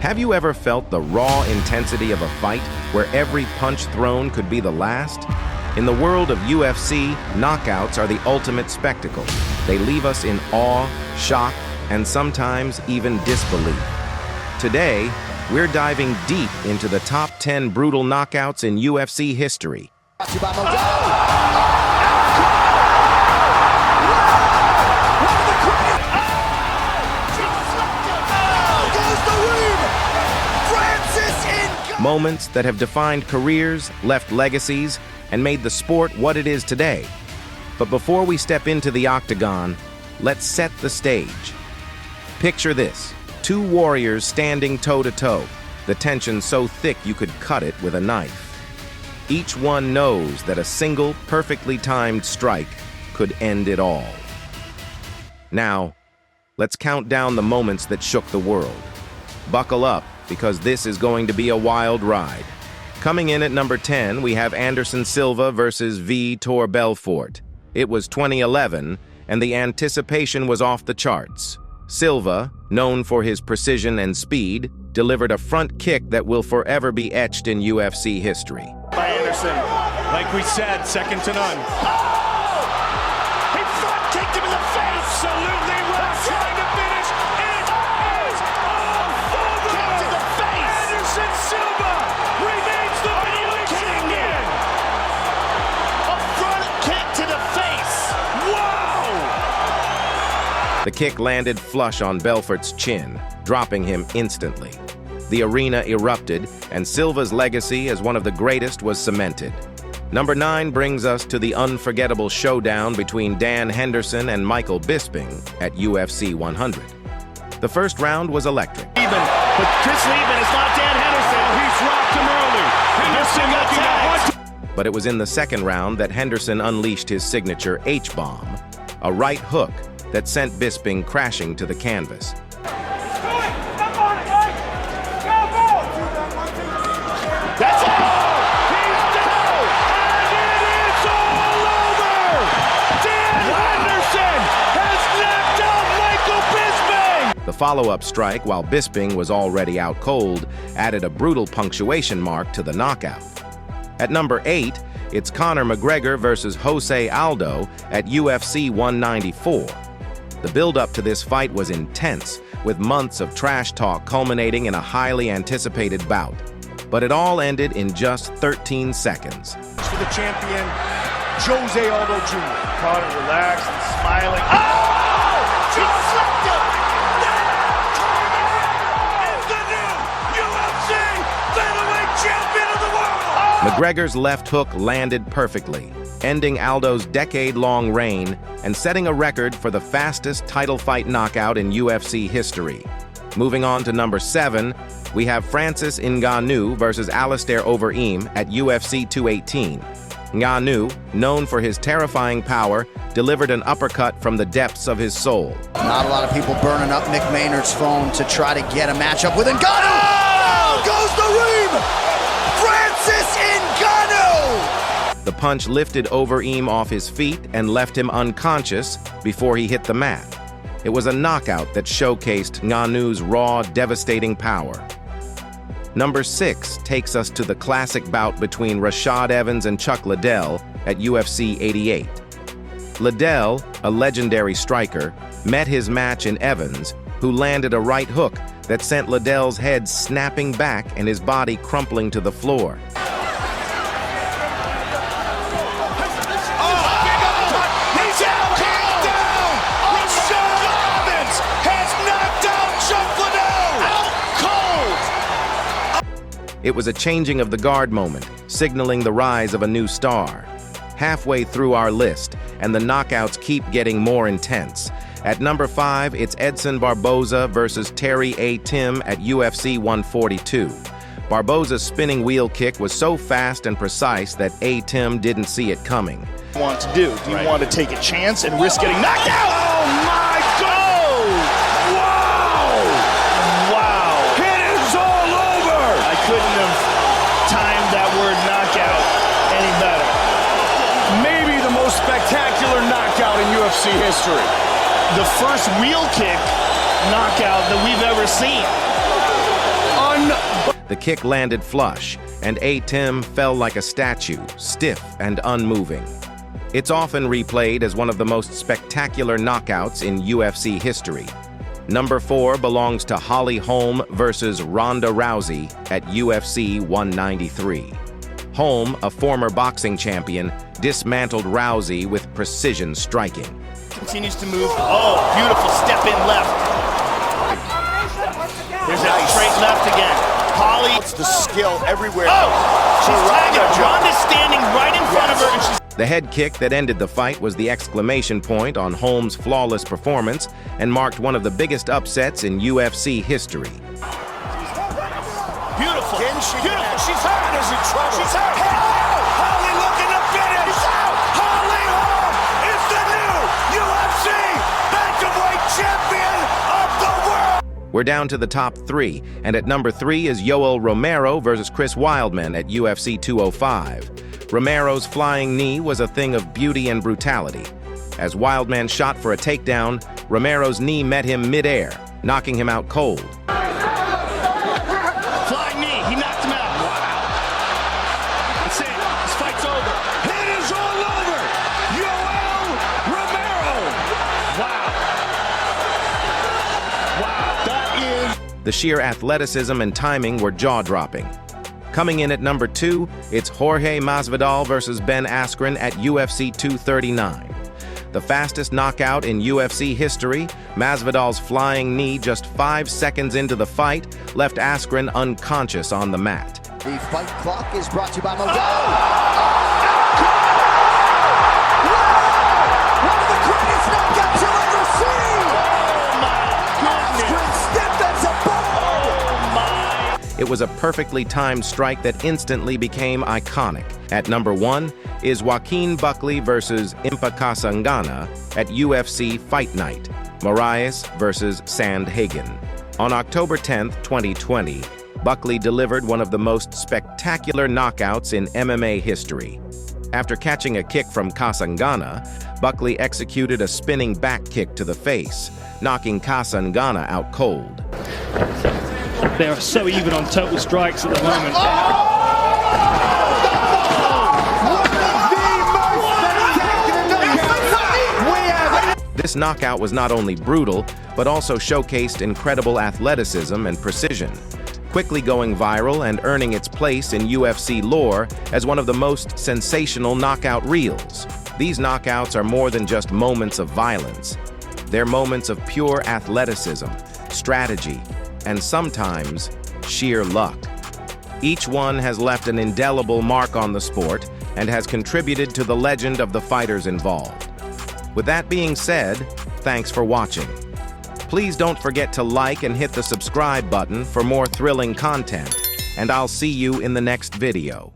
Have you ever felt the raw intensity of a fight where every punch thrown could be the last? In the world of UFC, knockouts are the ultimate spectacle. They leave us in awe, shock, and sometimes even disbelief. Today, we're diving deep into the top 10 brutal knockouts in UFC history. Moments that have defined careers, left legacies, and made the sport what it is today. But before we step into the octagon, let's set the stage. Picture this: two warriors standing toe-to-toe, the tension so thick you could cut it with a knife. Each one knows that a single, perfectly timed strike could end it all. Now, let's count down the moments that shook the world. Buckle up, because this is going to be a wild ride. Coming in at number 10, we have Anderson Silva versus Vitor Belfort. It was 2011, and the anticipation was off the charts. Silva, known for his precision and speed, delivered a front kick that will forever be etched in UFC history. By Anderson, like we said, second to none. Oh! He front kicked him in the face! Absolutely right, trying to finish. It is all over! Kick to the face! Anderson Silva remains the middleweight champion! A front kick to the face! Wow! The kick landed flush on Belfort's chin, dropping him instantly. The arena erupted, and Silva's legacy as one of the greatest was cemented. Number 9 brings us to the unforgettable showdown between Dan Henderson and Michael Bisping at UFC 100. The first round was electric. But Chris Lieben is not Dan Henderson. He's rocked him early. Henderson looking at one. But it was in the second round that Henderson unleashed his signature H-bomb, a right hook that sent Bisping crashing to the canvas. That's it! He's down! And it is all over! Dan Henderson has knocked out Michael Bisping! The follow-up strike, while Bisping was already out cold, added a brutal punctuation mark to the knockout. At number 8, it's Conor McGregor versus Jose Aldo at UFC 194. The build-up to this fight was intense, with months of trash talk culminating in a highly anticipated bout. But it all ended in just 13 seconds. For the champion, Jose Aldo Jr. Conor relaxed and smiling. Oh! Just slipped him! Is the new UFC featherweight champion of the world! McGregor's left hook landed perfectly, ending Aldo's decade-long reign and setting a record for the fastest title fight knockout in UFC history. Moving on to number 7, we have Francis Ngannou versus Alistair Overeem at UFC 218. Ngannou, known for his terrifying power, delivered an uppercut from the depths of his soul. Not a lot of people burning up Mick Maynard's phone to try to get a matchup with Ngannou. Oh! Goes the Reem! Francis Ngannou! The punch lifted Overeem off his feet and left him unconscious before he hit the mat. It was a knockout that showcased Ngannou's raw, devastating power. Number 6 takes us to the classic bout between Rashad Evans and Chuck Liddell at UFC 88. Liddell, a legendary striker, met his match in Evans, who landed a right hook that sent Liddell's head snapping back and his body crumpling to the floor. It was a changing of the guard moment, signaling the rise of a new star. Halfway through our list, and the knockouts keep getting more intense. At number 5, it's Edson Barboza versus Terry A. Tim at UFC 142. Barboza's spinning wheel kick was so fast and precise that A. Tim didn't see it coming. Want to do you want to take a chance and risk getting knocked out? Oh my God! Wow! It is all over! I couldn't have timed that word knockout any better. Maybe the most spectacular knockout in UFC history. The first wheel kick knockout that we've ever seen. The kick landed flush, and Tim fell like a statue, stiff and unmoving. It's often replayed as one of the most spectacular knockouts in UFC history. Number 4 belongs to Holly Holm versus Ronda Rousey at UFC 193. Holm, a former boxing champion, dismantled Rousey with precision striking. Continues to move. Oh, beautiful step in left. There's that straight left again. Holly. It's the skill everywhere. Oh, she's tagging. Ronda's standing right in front of her, and she's... The head kick that ended the fight was the exclamation point on Holm's flawless performance and marked one of the biggest upsets in UFC history. Beautiful. Beautiful. She's hurt. Is in trouble. She's hurt. Holly looking to finish. She's out. Holly Holm is the new UFC bantamweight champion of the world. We're down to the top 3, and at number 3 is Yoel Romero versus Chris Wildman at UFC 205. Romero's flying knee was a thing of beauty and brutality. As Wildman shot for a takedown, Romero's knee met him mid-air, knocking him out cold. Flying knee. He knocked him out. Wow. That's it. This fight's over. It is all over. Yoel Romero. Wow. Wow. That is... The sheer athleticism and timing were jaw-dropping. Coming in at number 2, it's Jorge Masvidal versus Ben Askren at UFC 239. The fastest knockout in UFC history, Masvidal's flying knee just 5 seconds into the fight left Askren unconscious on the mat. The fight clock is brought to you by Modelo. One of the greatest knockouts you'll ever see! Askren stiff as a board! It was a perfectly timed strike that instantly became iconic. At number 1 is Joaquin Buckley versus Impa Kasangana at UFC Fight Night, Moraes versus Sandhagen. On October 10, 2020, Buckley delivered one of the most spectacular knockouts in MMA history. After catching a kick from Kasangana, Buckley executed a spinning back kick to the face, knocking Kasangana out cold. They are so even on total strikes at the moment. This knockout was not only brutal, but also showcased incredible athleticism and precision, quickly going viral and earning its place in UFC lore as one of the most sensational knockout reels. These knockouts are more than just moments of violence. They're moments of pure athleticism, strategy, and sometimes sheer luck. Each one has left an indelible mark on the sport and has contributed to the legend of the fighters involved. With that being said, thanks for watching. Please don't forget to like and hit the subscribe button for more thrilling content, and I'll see you in the next video.